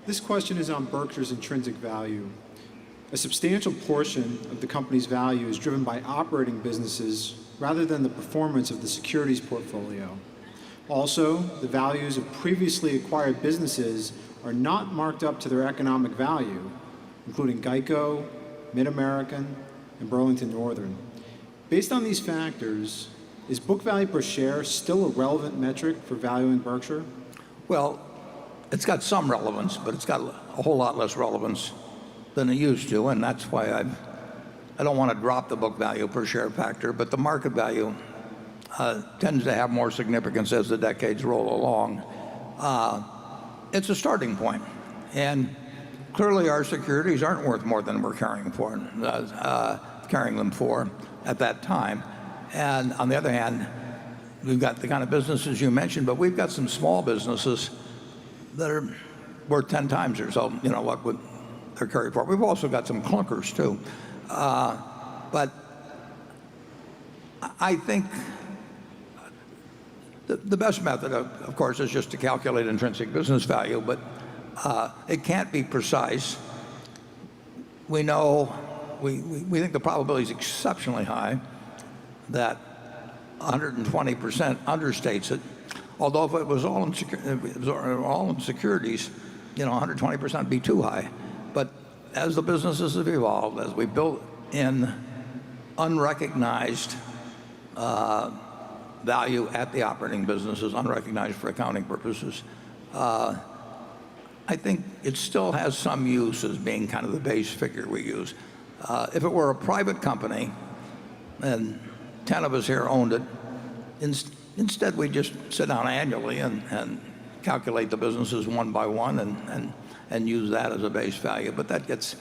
This question is on Berkshire's intrinsic value. A substantial portion of the company's value is driven by operating businesses rather than the performance of the securities portfolio. Also, the values of previously acquired businesses are not marked up to their economic value, including Geico, Mid-American, and Burlington Northern. Based on these factors, is book value per share still a relevant metric for valuing Berkshire? Well, it's got some relevance, but it's got a whole lot less relevance than it used to, and that's why I don't want to drop the book value per share factor, but the market value tends to have more significance as the decades roll along. It's a starting point, and clearly our securities aren't worth more than we're carrying them for at that time. And on the other hand, we've got the kind of businesses you mentioned, but we've got some small businesses that are worth 10 times or so, what they're carried for. We've also got some clunkers too. But I think the best method, of course, is just to calculate intrinsic business value, but it can't be precise. We know, we think the probability is exceptionally high that 120% understates it. Although if it was all in securities, 120% would be too high. But as the businesses have evolved, as we built in unrecognized value at the operating businesses, unrecognized for accounting purposes, I think it still has some use as being kind of the base figure we use. If it were a private company and 10 of us here owned it, instead we just sit down annually and calculate the businesses one by one and use that as a base value. But that gets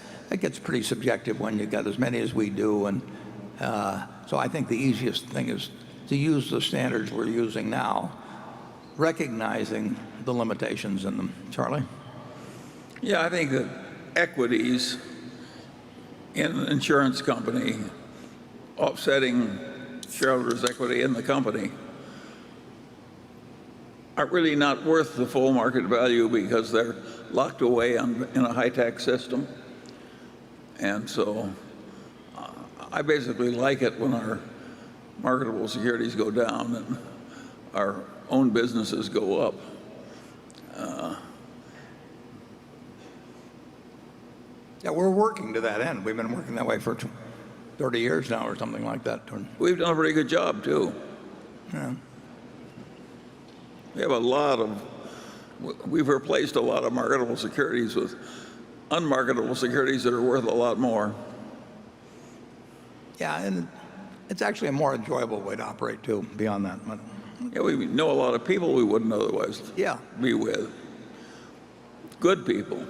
pretty subjective when you get as many as we do. And so I think the easiest thing is to use the standards we're using now, recognizing the limitations in them. Charlie? Yeah, I think that equities in an insurance company offsetting shareholders' equity in the company are really not worth the full market value because they're locked away in a high-tax system. And so I basically like it when our marketable securities go down and our own businesses go up. Yeah, we're working to that end. We've been working that way for 30 years now or something like that. We've done a very good job, too. Yeah. We've replaced a lot of marketable securities with unmarketable securities that are worth a lot more. Yeah, and it's actually a more enjoyable way to operate too, beyond that. Yeah, we know a lot of people we wouldn't otherwise be with. Good people.